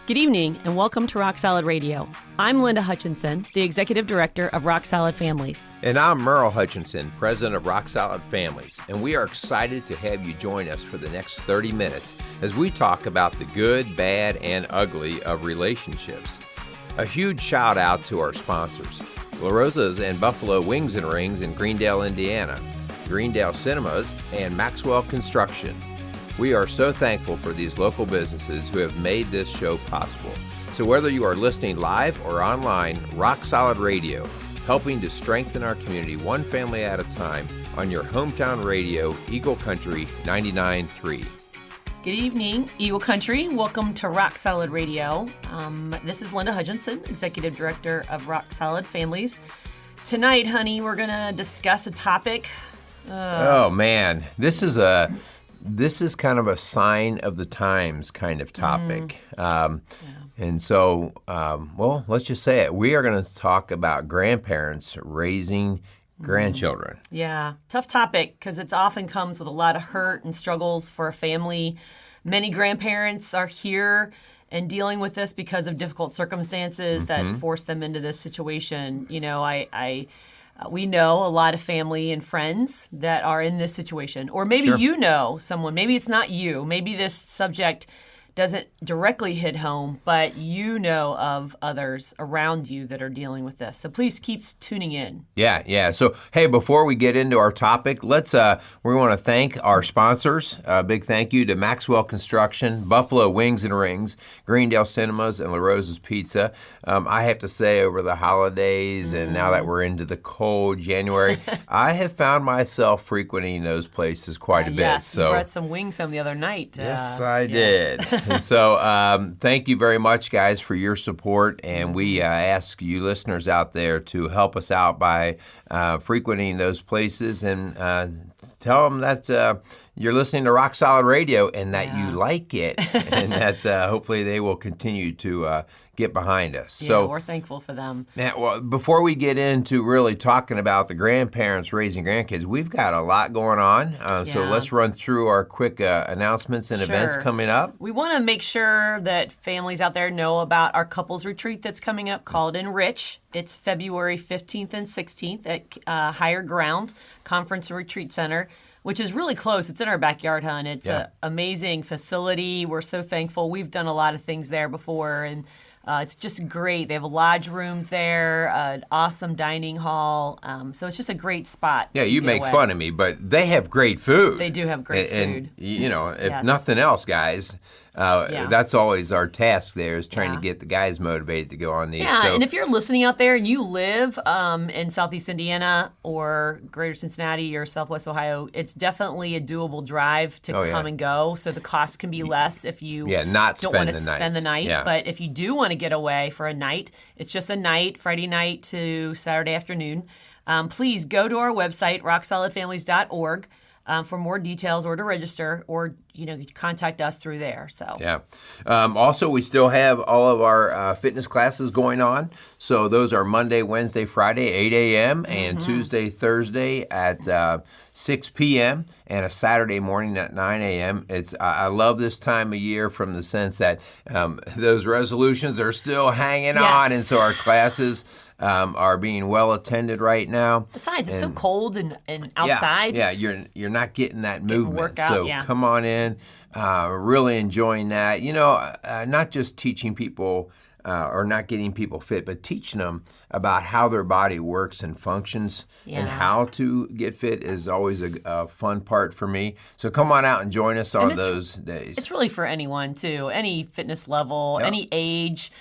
Good evening and welcome to Rock Solid Radio. I'm Linda Hutchinson, the Executive Director of Rock Solid Families. And I'm Merrill Hutchinson, President of Rock Solid Families. And we are excited to have you join us for the next 30 minutes as we talk about the good, bad, and ugly of relationships. A huge shout out to our sponsors, La Rosa's and Buffalo Wings and Rings in Greendale, Indiana, Greendale Cinemas, and Maxwell Construction. We are so thankful for these local businesses who have made this show possible. So whether you are listening live or online, Rock Solid Radio, helping to strengthen our community one family at a time on your hometown radio, Eagle Country 99.3. Good evening, Eagle Country. Welcome to Rock Solid Radio. This is Linda Hutchinson, Executive Director of Rock Solid Families. Tonight, honey, we're going to discuss a topic. Oh, man. This is kind of a sign of the times kind of topic. And so, well, let's just say it. We are going to talk about grandparents raising grandchildren. Yeah, tough topic because it often comes with a lot of hurt and struggles for a family. Many grandparents are here and dealing with this because of difficult circumstances that force them into this situation. You know, we know a lot of family and friends that are in this situation. Or maybe you know someone. Maybe it's not you. Maybe this subject doesn't directly hit home, but you know of others around you that are dealing with this. So please keep tuning in. Yeah. So, hey, before we get into our topic, we want to thank our sponsors. A big thank you to Maxwell Construction, Buffalo Wings and Rings, Greendale Cinemas, and La Rosa's Pizza. I have to say, over the holidays and now that we're into the cold January, I have found myself frequenting those places quite a bit. Yes, So you brought some wings home the other night. Yes, I did. And so thank you very much, guys, for your support. And we ask you listeners out there to help us out by frequenting those places and tell them that you're listening to Rock Solid Radio and that you like it and that hopefully they will continue to get behind us. Yeah, So we're thankful for them. well, before we get into really talking about the grandparents raising grandkids, we've got a lot going on. So let's run through our quick announcements and events coming up. We want to make sure that families out there know about our couples retreat that's coming up called Enrich. It's February 15th and 16th at Higher Ground Conference and Retreat Center, which is really close. It's in our backyard, hon. It's an amazing facility. We're so thankful. We've done a lot of things there before, and it's just great. They have lodge rooms there, an awesome dining hall. So it's just a great spot. Yeah, you make fun of me, but they have great food. They do have great food. And, you know, if nothing else, guys, that's always our task there is trying to get the guys motivated to go on these. Yeah, and if you're listening out there and you live in Southeast Indiana or Greater Cincinnati or Southwest Ohio, it's definitely a doable drive to come and go. So the cost can be less if you don't want to spend the night. Yeah. But if you do want to get away for a night, it's just a night, Friday night to Saturday afternoon. Please go to our website, rocksolidfamilies.org. For more details or to register, or contact us through there. So also, we still have all of our fitness classes going on. So those are Monday, Wednesday, Friday, 8 a.m. and Tuesday, Thursday at 6 p.m. and a Saturday morning at 9 a.m. I love this time of year from the sense that those resolutions are still hanging on, and so our classes are being well attended right now. Besides, it's so cold and outside. Yeah, you're not getting that movement. Workout, so come on in. Really enjoying that. Not just teaching people or not getting people fit, but teaching them about how their body works and functions and how to get fit is always a fun part for me. So come on out and join us on those days. It's really for anyone, too. Any fitness level, any age.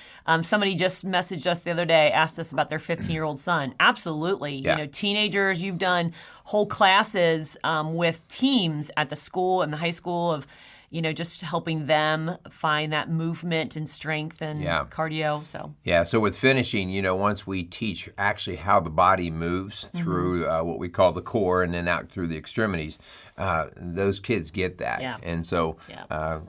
Somebody just messaged us the other day, asked us about their 15-year-old son. Absolutely. Teenagers, you've done whole classes with teams at the school and the high school of just helping them find that movement and strength and cardio. So with finishing, once we teach actually how the body moves through what we call the core and then out through the extremities, those kids get that. Yeah. And so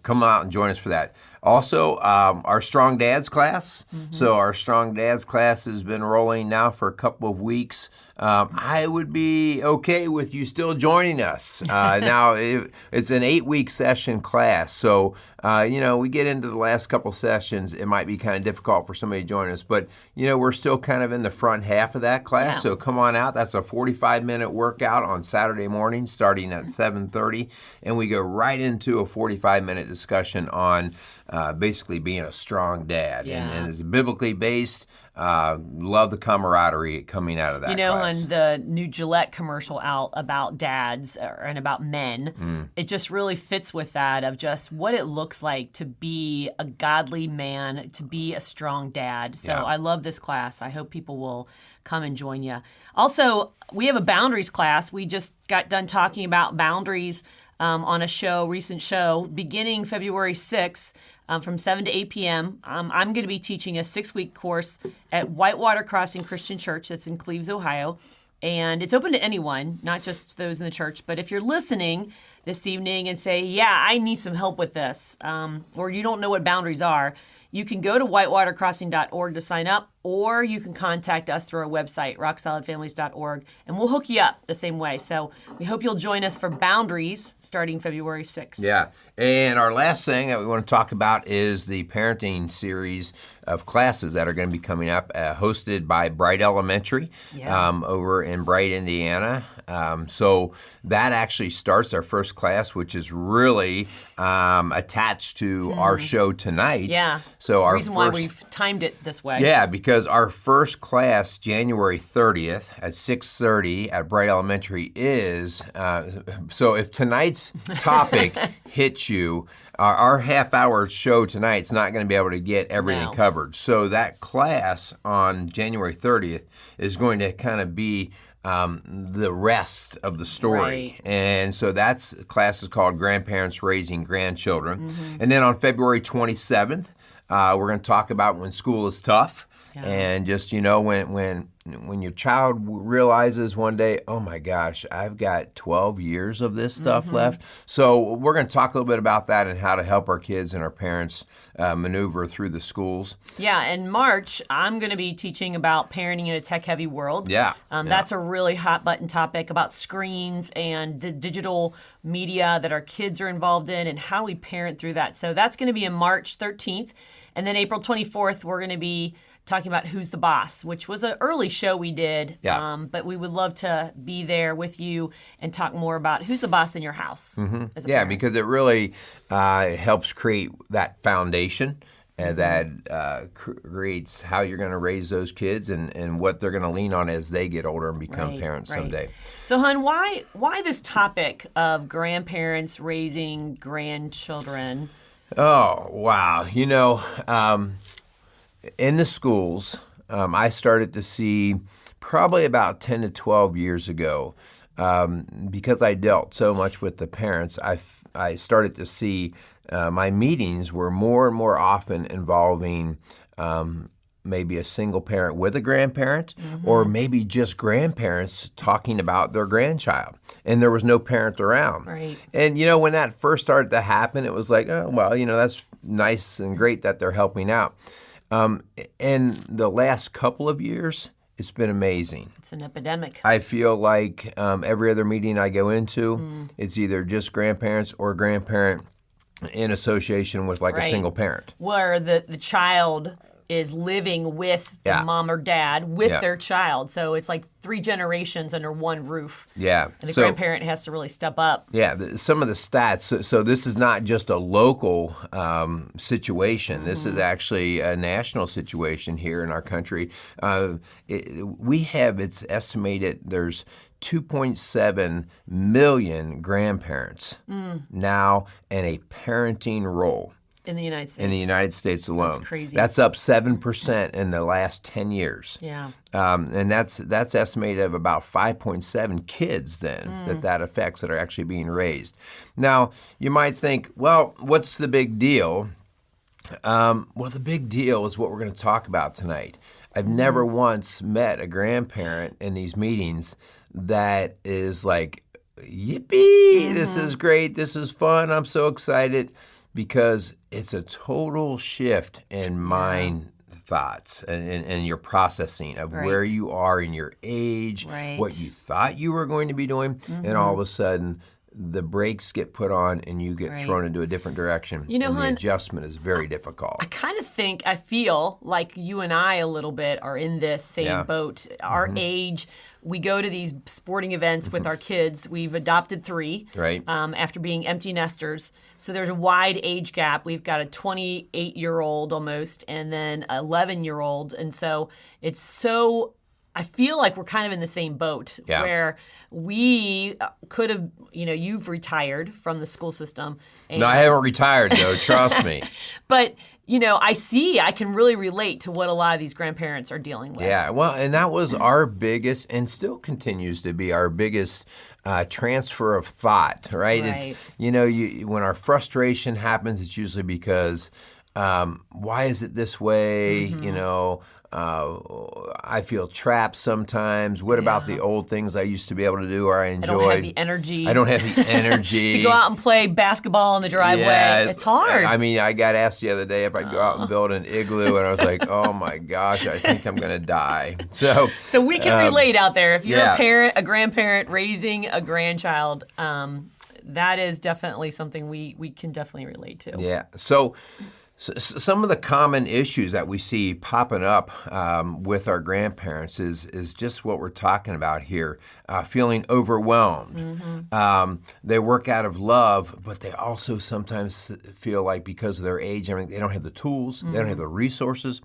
come out and join us for that. Also, our Strong Dads class. So our Strong Dads class has been rolling now for a couple of weeks. I would be okay with you still joining us. Now, it's an 8-week session class. class. So, we get into the last couple sessions. It might be kind of difficult for somebody to join us, but, we're still kind of in the front half of that class. Yeah. So come on out. That's a 45-minute workout on Saturday morning starting at 7:30. And we go right into a 45-minute discussion on basically being a strong dad. Yeah. And it's biblically based. Love the camaraderie coming out of that class. And the new Gillette commercial out about dads and about men, it just really fits with that of just what it looks like to be a godly man, to be a strong dad. So I love this class. I hope people will come and join you. Also, we have a boundaries class. We just got done talking about boundaries on a recent show, beginning February 6th. From 7 to 8 p.m. I'm going to be teaching a 6-week course at Whitewater Crossing Christian Church that's in Cleves, Ohio. And it's open to anyone, not just those in the church. But if you're listening this evening and say, I need some help with this, or you don't know what boundaries are, you can go to whitewatercrossing.org to sign up, or you can contact us through our website, rocksolidfamilies.org, and we'll hook you up the same way. So we hope you'll join us for Boundaries starting February 6th. Yeah, and our last thing that we want to talk about is the parenting series of classes that are going to be coming up, hosted by Bright Elementary over in Bright, Indiana. So that actually starts our first class, which is really attached to our show tonight. Yeah. So the reason why we've timed it this way. Yeah, because our first class, January 30th at 6:30 at Bright Elementary is, so if tonight's topic hits you, our half-hour show tonight's not going to be able to get everything covered. So that class on January 30th is going to kind of be the rest of the story. Right. And so class is called Grandparents Raising Grandchildren. And then on February 27th, we're going to talk about when school is tough. And just, when your child realizes one day, oh my gosh, I've got 12 years of this stuff left. So we're going to talk a little bit about that and how to help our kids and our parents maneuver through the schools. Yeah, in March, I'm going to be teaching about parenting in a tech-heavy world. That's a really hot-button topic about screens and the digital media that our kids are involved in and how we parent through that. So that's going to be in March 13th. And then April 24th, we're going to be talking about Who's the Boss, which was an early show we did. But we would love to be there with you and talk more about who's the boss in your house. As a parent. Because it really helps create that foundation that creates how you're going to raise those kids and what they're going to lean on as they get older and become parents someday. So, Hun, why this topic of grandparents raising grandchildren? Oh, wow. In the schools, I started to see probably about 10 to 12 years ago, because I dealt so much with the parents, I started to see my meetings were more and more often involving maybe a single parent with a grandparent, or maybe just grandparents talking about their grandchild, and there was no parent around. Right. And, when that first started to happen, it was like, oh, well, that's nice and great that they're helping out. In the last couple of years, it's been amazing. It's an epidemic. I feel like every other meeting I go into, it's either just grandparents or grandparent in association with a single parent. Where the child is living with the mom or dad with their child. So it's like 3 generations under one roof. Yeah. And the grandparent has to really step up. Yeah. Some of the stats, so this is not just a local situation. This is actually a national situation here in our country. It's estimated there's 2.7 million grandparents now in a parenting role. In the United States. In the United States alone. That's crazy. That's up 7% in the last 10 years. Yeah. And that's estimated of about 5.7 kids then that affects that are actually being raised. Now, you might think, well, what's the big deal? Well, the big deal is what we're going to talk about tonight. I've never once met a grandparent in these meetings that is like, yippee, this is great, this is fun, I'm so excited. Because it's a total shift in mind thoughts and your processing of where you are in your age, what you thought you were going to be doing, and all of a sudden the brakes get put on and you get thrown into a different direction. And the adjustment is very difficult. I feel like you and I a little bit are in this same boat. Our age, we go to these sporting events with our kids. We've adopted 3 after being empty nesters. So there's a wide age gap. We've got a 28-year-old almost and then an 11-year-old. And so I feel like we're kind of in the same boat where we could have, you've retired from the school system. No, I haven't retired though, trust me. But, I can really relate to what a lot of these grandparents are dealing with. Yeah, well, and that was our biggest and still continues to be our biggest transfer of thought, right? It's, when our frustration happens, it's usually because why is it this way? I feel trapped sometimes. What about the old things I used to be able to do or I enjoyed? I don't have the energy. I don't have the energy. To go out and play basketball in the driveway. Yeah, it's hard. I mean, I got asked the other day if I'd go out and build an igloo, and I was like, oh my gosh, I think I'm going to die. So we can relate out there. If you're a grandparent raising a grandchild, that is definitely something we can definitely relate to. Yeah. So some of the common issues that we see popping up with our grandparents is just what we're talking about here, feeling overwhelmed. They work out of love, but they also sometimes feel like because of their age, they don't have the tools, they don't have the resources,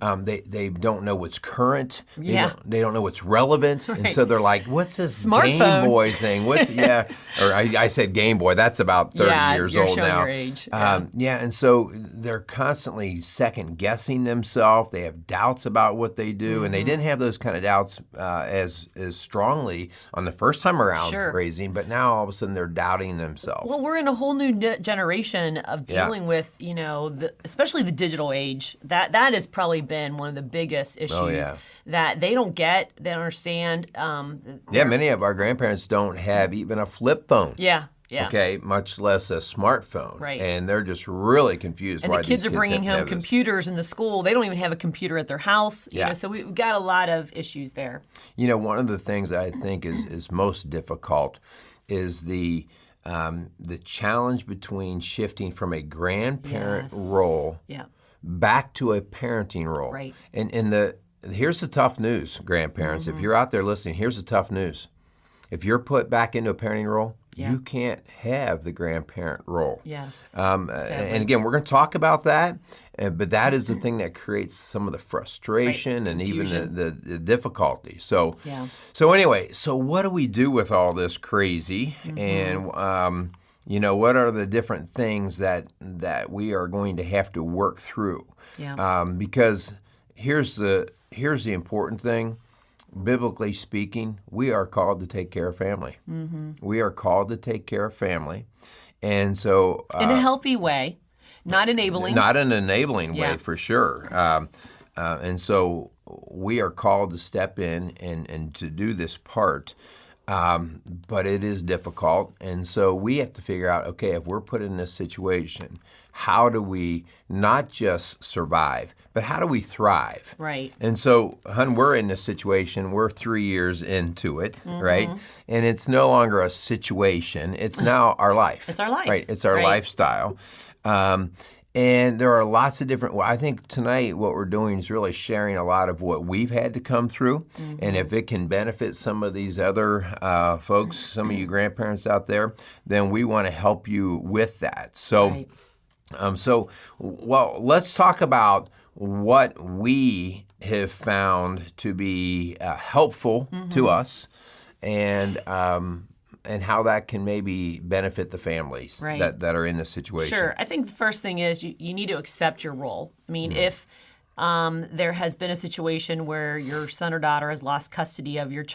they don't know what's current, they don't know what's relevant, and so they're like, what's this Smartphone. Game Boy thing? What's or I said Game Boy, that's about 30 years old now. Your age. And so they're constantly second guessing themselves. They have doubts about what they do, and they didn't have those kind of doubts as strongly on the first time around raising, but now all of a sudden they're doubting themselves. Well, we're in a whole new generation of dealing with, especially the digital age. That has probably been one of the biggest issues that they don't get, they don't understand. Many of our grandparents don't have even a flip phone. Yeah. Okay, much less a smartphone. Right. And they're just really confused. And why the kids these are bringing have home computers in the school. They don't even have a computer at their house. So we've got a lot of issues there. One of the things that I think is most difficult is the challenge between shifting from a grandparent role back to a parenting role. Right. And here's the tough news, grandparents. If you're out there listening, here's the tough news. If you're put back into a parenting role, you can't have the grandparent role. Yes. And again, we're going to talk about that, but that is the thing that creates some of the frustration and even the difficulty. So anyway, so what do we do with all this crazy? And what are the different things that we are going to have to work through? Because here's the important thing. Biblically speaking, we are called to take care of family. We are called to take care of family. And so... in a healthy way, not enabling. Not an enabling way, for sure. And so we are called to step in and to do this part. But it is difficult. And so we have to figure out, okay, if we're put in this situation, how do we not just survive, but how do we thrive? Right. And so, hon, we're in this situation. We're 3 years into it, right? And it's no longer a situation. It's now our life. It's our life. Right. It's our lifestyle. And there are lots of different, I think tonight what we're doing is really sharing a lot of what we've had to come through. And if it can benefit some of these other folks, some of you grandparents out there, then we want to help you with that. So, let's talk about what we have found to be helpful to us and how that can maybe benefit the families that are in this situation. Sure. I think the first thing is you need to accept your role. I mean, if there has been a situation where your son or daughter has lost custody of your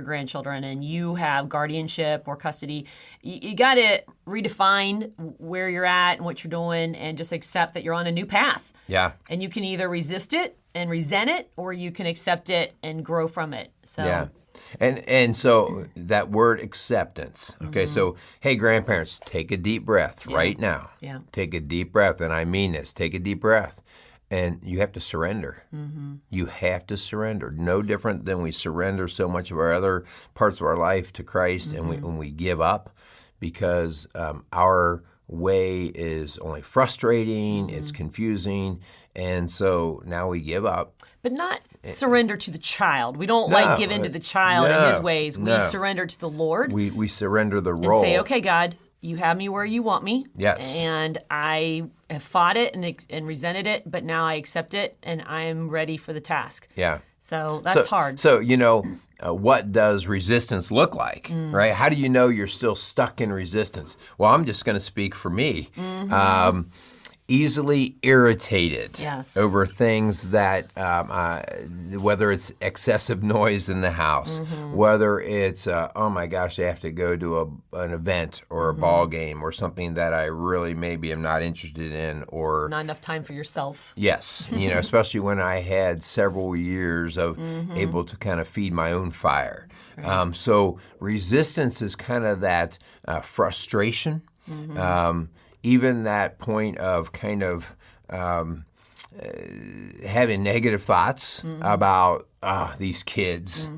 grandchildren and you have guardianship or custody, you got to redefine where you're at and what you're doing and just accept that you're on a new path. Yeah. And you can either resist it and resent it or you can accept it and grow from it. So. Yeah. And so that word acceptance, okay, so, hey, grandparents, take a deep breath right now. Yeah. Take a deep breath, and I mean this, take a deep breath. And you have to surrender. You have to surrender. No different than we surrender so much of our other parts of our life to Christ and when we give up. because our way is only frustrating, it's confusing, and so now we give up. But not surrender to the child. We don't give in to the child and his ways. We surrender to the Lord. We surrender the role. And say, okay, God, you have me where you want me. Yes. And I have fought it and resented it, but now I accept it and I'm ready for the task. Yeah. So that's hard. So, what does resistance look like, right? How do you know you're still stuck in resistance? Well, I'm just going to speak for me. Easily irritated over things that, whether it's excessive noise in the house, whether it's, oh my gosh, I have to go to an event or a ball game or something that I really maybe am not interested in, or not enough time for yourself. Yes, especially when I had several years of able to kind of feed my own fire. Right. So resistance is kind of that frustration. Even that point of kind of having negative thoughts about these kids,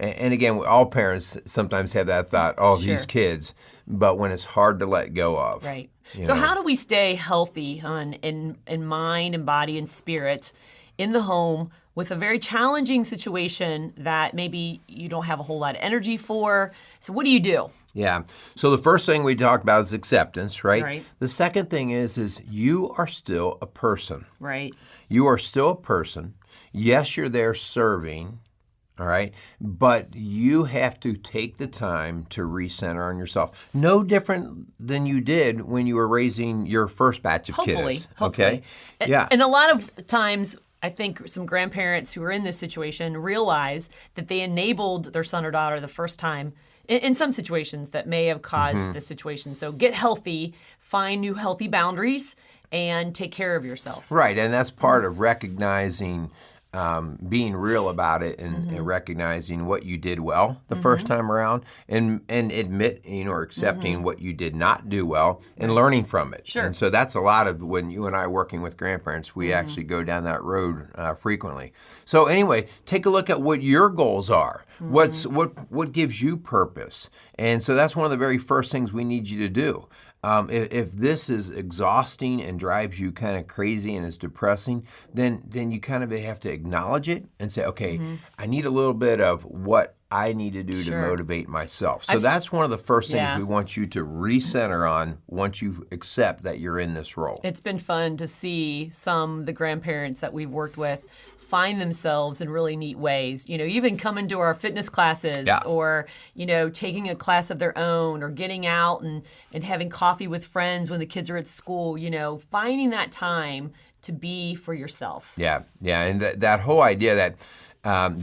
And again, all parents sometimes have that thought, these kids, but when it's hard to let go of. Right. So how do we stay healthy in mind and body and spirit in the home with a very challenging situation that maybe you don't have a whole lot of energy for? So what do you do? Yeah. So the first thing we talked about is acceptance, right? Right. The second thing is you are still a person. Right. You are still a person. Yes, you're there serving, all right? But you have to take the time to recenter on yourself. No different than you did when you were raising your first batch of kids. Hopefully. Okay? Yeah. And a lot of times, I think some grandparents who are in this situation realize that they enabled their son or daughter the first time in some situations that may have caused the situation. So get healthy, find new healthy boundaries, and take care of yourself. Right, and that's part of recognizing, being real about it and recognizing what you did well the first time around and admitting or accepting what you did not do well and learning from it. Sure. And so that's a lot of when you and I are working with grandparents, we actually go down that road frequently. So anyway, take a look at what your goals are. What gives you purpose? And so that's one of the very first things we need you to do. If this is exhausting and drives you kind of crazy and is depressing, then you kind of have to acknowledge it and say, okay, I need a little bit of what I need to do to motivate myself. So that's one of the first things we want you to recenter on once you accept that you're in this role. It's been fun to see the grandparents that we've worked with find themselves in really neat ways. Even coming to our fitness classes or, taking a class of their own or getting out and having coffee with friends when the kids are at school, finding that time to be for yourself. Yeah. And that whole idea that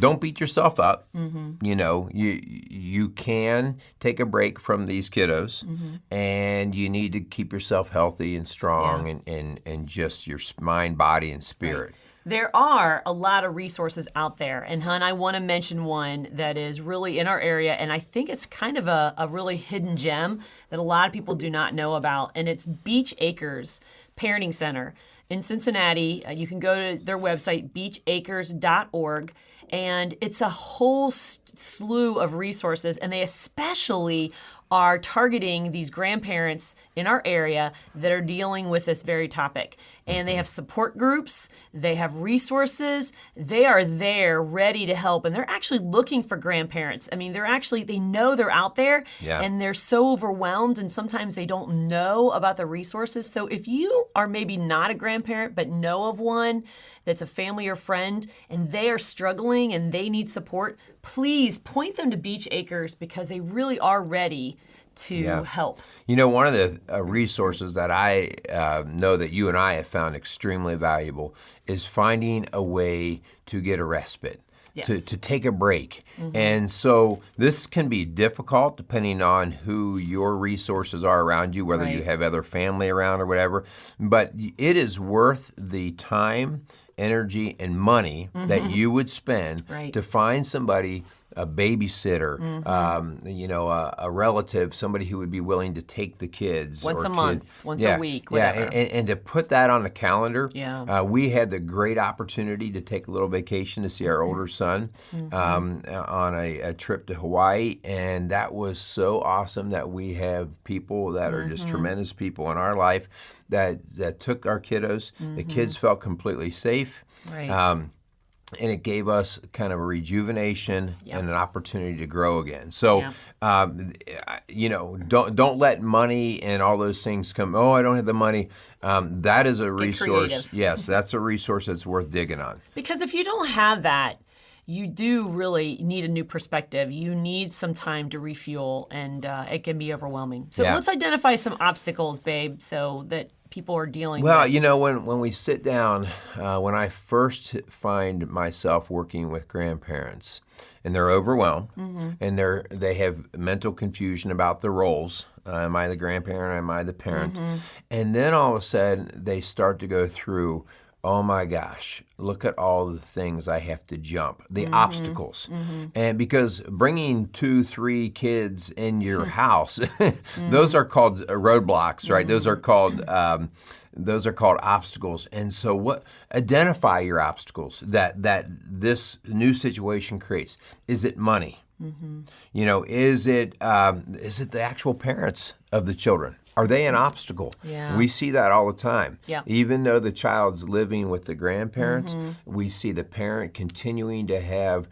don't beat yourself up. You can take a break from these kiddos and you need to keep yourself healthy and strong and just your mind, body, and spirit. Right. There are a lot of resources out there, and Hun, I want to mention one that is really in our area, and I think it's kind of a really hidden gem that a lot of people do not know about, and it's Beach Acres Parenting Center in Cincinnati. You can go to their website, beachacres.org, and it's a whole slew of resources, and they especially are targeting these grandparents in our area that are dealing with this very topic. And they have support groups, they have resources, they are there ready to help, and they're actually looking for grandparents. I mean, they know they're out there, and they're so overwhelmed, and sometimes they don't know about the resources. So if you are maybe not a grandparent, but know of one that's a family or friend, and they are struggling and they need support, please point them to Beach Acres because they really are ready to help. One of the resources that I know that you and I have found extremely valuable is finding a way to get a respite. To take a break. And so this can be difficult depending on who your resources are around you, whether you have other family around or whatever. But it is worth the time, energy, and money that you would spend to find somebody a babysitter, a relative, somebody who would be willing to take the kids. Once a month, once a week, whatever. Yeah, and to put that on the calendar, yeah. We had the great opportunity to take a little vacation to see our older son on a trip to Hawaii, and that was so awesome that we have people that are just tremendous people in our life that took our kiddos. The kids felt completely safe. Right. And it gave us kind of a rejuvenation and an opportunity to grow again. So, don't let money and all those things come. Oh, I don't have the money. That is a resource. Creative. Yes, that's a resource that's worth digging on. Because if you don't have that, you do really need a new perspective. You need some time to refuel, and it can be overwhelming. So let's identify some obstacles, babe, so that people are dealing with. Well, when we sit down, when I first find myself working with grandparents, and they're overwhelmed, and they have mental confusion about the roles. Am I the grandparent? Am I the parent? And then all of a sudden, they start to go through, oh my gosh, look at all the things I have to jump, the obstacles. And because bringing 2-3 kids in your house, those are called roadblocks, right? Those are called obstacles. And so identify your obstacles that this new situation creates. Is it money? Is it the actual parents of the children? Are they an obstacle? Yeah. We see that all the time. Yeah. Even though the child's living with the grandparents, we see the parent continuing to have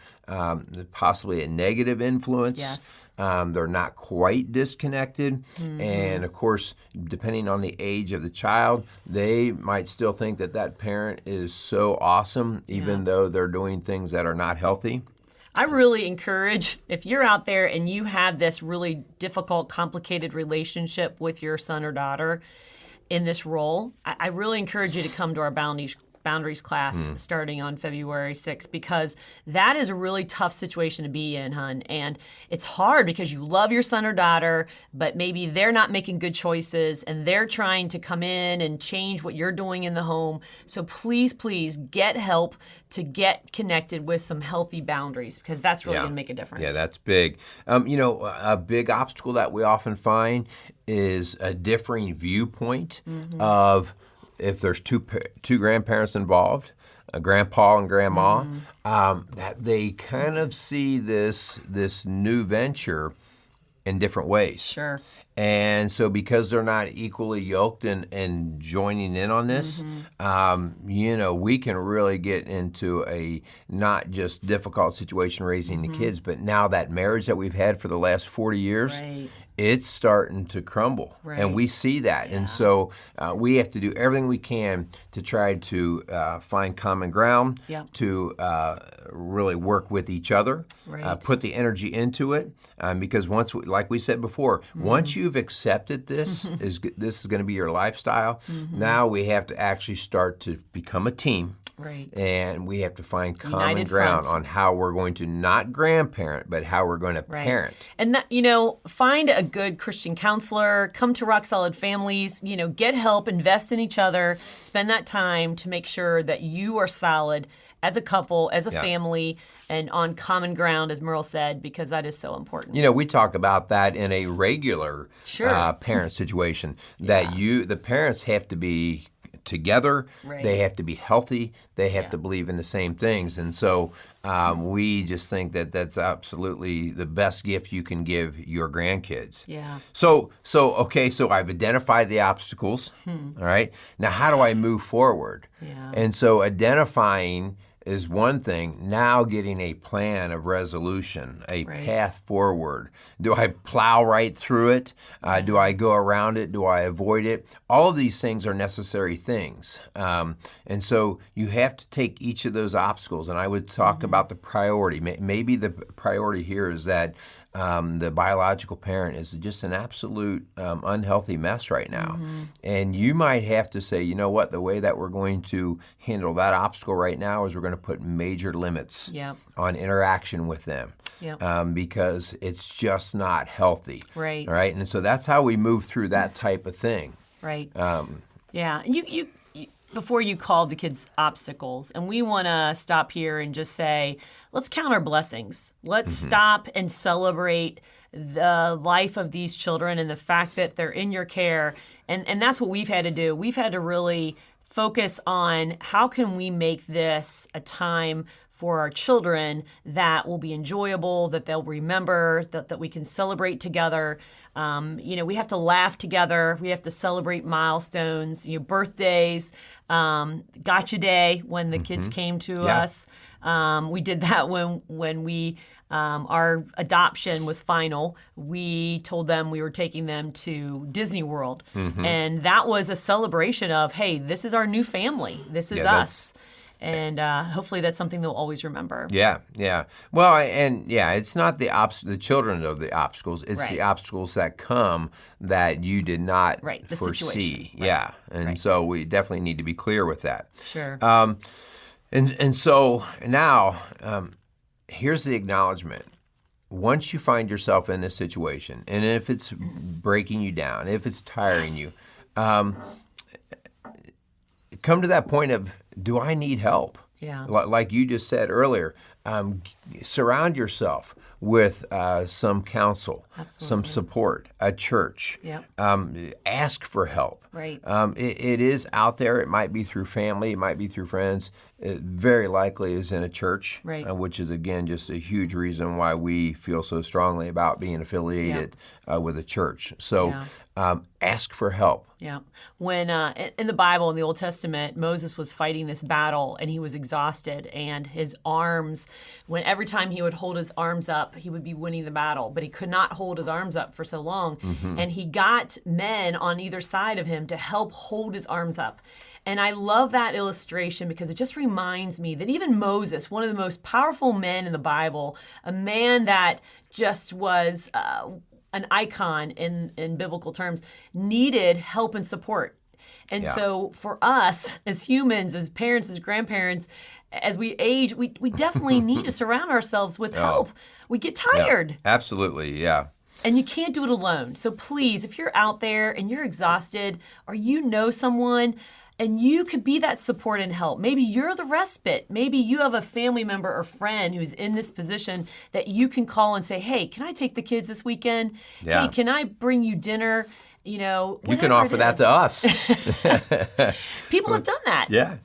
possibly a negative influence. Yes. They're not quite disconnected. And of course, depending on the age of the child, they might still think that parent is so awesome, even though they're doing things that are not healthy. I really encourage, if you're out there and you have this really difficult, complicated relationship with your son or daughter in this role, I really encourage you to come to our Boundaries class starting on February 6th, because that is a really tough situation to be in, hon. And it's hard because you love your son or daughter, but maybe they're not making good choices and they're trying to come in and change what you're doing in the home. So please, please get help to get connected with some healthy boundaries, because that's really going to make a difference. Yeah, that's big. A big obstacle that we often find is a differing viewpoint of, if there's two grandparents involved, a grandpa and grandma, that they kind of see this new venture in different ways. Sure. And so because they're not equally yoked and joining in on this, we can really get into a not just difficult situation raising the kids, but now that marriage that we've had for the last 40 years, it's starting to crumble. Right. And we see that. Yeah. And so we have to do everything we can to try to find common ground, to really work with each other, put the energy into it. Because like we said before, once you've accepted this is going to be your lifestyle, now we have to actually start to become a team. Right. And we have to find common United ground front. on how we're going to not grandparent, but how we're going to parent. And that, find a good Christian counselor, come to Rock Solid Families, get help, invest in each other, spend that time to make sure that you are solid as a couple, as a family, and on common ground, as Merrill said, because that is so important. We talk about that in a regular parent situation, that the parents have to be together, they have to be healthy, they have to believe in the same things. And so we just think that that's absolutely the best gift you can give your grandkids. Yeah. So I've identified the obstacles, all right? Now, how do I move forward? Yeah. And so identifying is one thing. Now getting a plan of resolution, a path forward. Do I plow right through it? Do I go around it? Do I avoid it? All of these things are necessary things. And so you have to take each of those obstacles. And I would talk about the priority. Maybe the priority here is that the biological parent is just an absolute unhealthy mess right now. And you might have to say, you know what, the way that we're going to handle that obstacle right now is we're going to put major limits on interaction with them. Because it's just not healthy. Right. All right. And so that's how we move through that type of thing. Right. Yeah. before you called the kids obstacles, and we want to stop here and just say, let's count our blessings. Let's stop and celebrate the life of these children and the fact that they're in your care. And that's what we've had to do. We've had to really focus on how can we make this a time for our children that will be enjoyable, that they'll remember, that we can celebrate together. We have to laugh together. We have to celebrate milestones, birthdays, Gotcha Day when the kids came to us. We did that when we our adoption was final. We told them we were taking them to Disney World. And that was a celebration of, hey, this is our new family. This is us. And hopefully that's something they'll always remember. Yeah. Well, it's not the children of the obstacles. It's the obstacles that come that you did not foresee. Yeah. And so we definitely need to be clear with that. Sure. And so now, here's the acknowledgement. Once you find yourself in this situation, and if it's breaking you down, if it's tiring you, come to that point of, do I need help? Yeah. Like you just said earlier, surround yourself with some counsel, some support, a church. Yep. Ask for help. Right. It is out there. It might be through family. It might be through friends. It very likely is in a church, which is, again, just a huge reason why we feel so strongly about being affiliated with a church. So ask for help. Yeah. When in the Bible, in the Old Testament, Moses was fighting this battle and he was exhausted, and his arms, every time he would hold his arms up, he would be winning the battle, but he could not hold his arms up for so long. And he got men on either side of him to help hold his arms up. And I love that illustration because it just reminds me that even Moses, one of the most powerful men in the Bible, a man that just was an icon in biblical terms, needed help and support. And so for us as humans, as parents, as grandparents, as we age, we definitely need to surround ourselves with help. We get tired. Yeah, absolutely, yeah. And you can't do it alone. So please, if you're out there and you're exhausted, or you know someone, and you could be that support and help. Maybe you're the respite. Maybe you have a family member or friend who's in this position that you can call and say, hey, can I take the kids this weekend? Yeah. Hey, can I bring you dinner? You can offer that to us. People have done that. Yeah.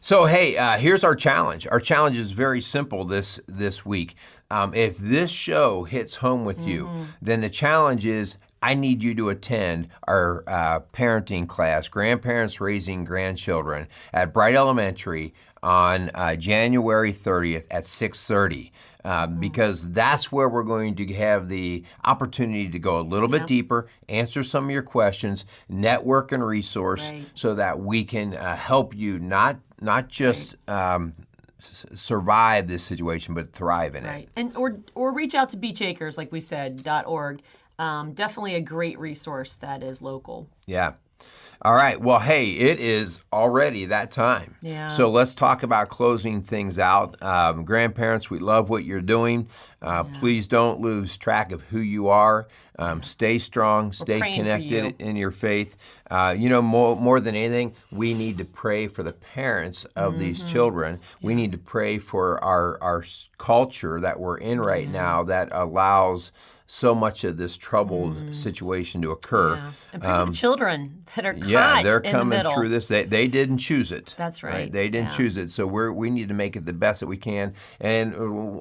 So, hey, here's our challenge. Our challenge is very simple this week. If this show hits home with you, then the challenge is, I need you to attend our parenting class, Grandparents Raising Grandchildren, at Bright Elementary on January 30th at 6:30. Because that's where we're going to have the opportunity to go a little bit deeper, answer some of your questions, network and resource, so that we can help you not just survive this situation, but thrive in it. And or reach out to beachacres, like we said, .org. Definitely a great resource that is local. Yeah. All right. Well, hey, it is already that time. Yeah. So let's talk about closing things out. Grandparents, we love what you're doing. Please don't lose track of who you are. Stay strong, stay connected in your faith. More than anything, we need to pray for the parents of these children. We need to pray for our culture that we're in right now that allows so much of this troubled situation to occur. Yeah. And pray for the children that are caught they're in coming the middle. through this. They didn't choose it. That's right. They didn't choose it. So we need to make it the best that we can. And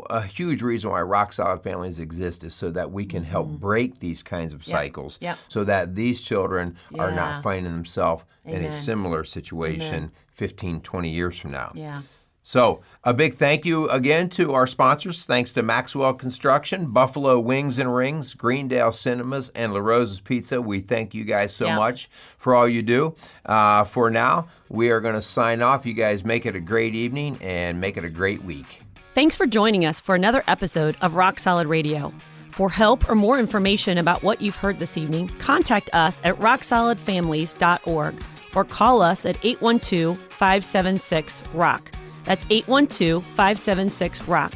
a huge reason why Rock Solid Families exist is so that we can help break these kinds of cycles, so that these children are not finding themselves in a similar situation 15, 20 years from now. Yeah. So a big thank you again to our sponsors. Thanks to Maxwell Construction, Buffalo Wings and Rings, Greendale Cinemas, and La Rosa's Pizza. We thank you guys so much for all you do. For now, we are going to sign off. You guys make it a great evening and make it a great week. Thanks for joining us for another episode of Rock Solid Radio. For help or more information about what you've heard this evening, contact us at rocksolidfamilies.org or call us at 812-576-ROCK. That's 812-576-ROCK.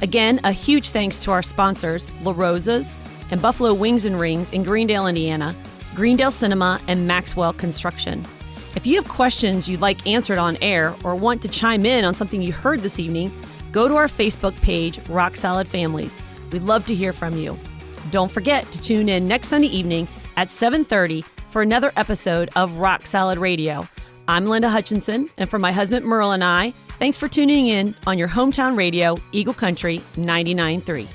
Again, a huge thanks to our sponsors, La Rosa's and Buffalo Wings and Rings in Greendale, Indiana, Greendale Cinema, and Maxwell Construction. If you have questions you'd like answered on air or want to chime in on something you heard this evening, go to our Facebook page, Rock Solid Families. We'd love to hear from you. Don't forget to tune in next Sunday evening at 7:30 for another episode of Rock Solid Radio. I'm Linda Hutchinson, and for my husband Merrill and I, thanks for tuning in on your hometown radio, Eagle Country 99.3.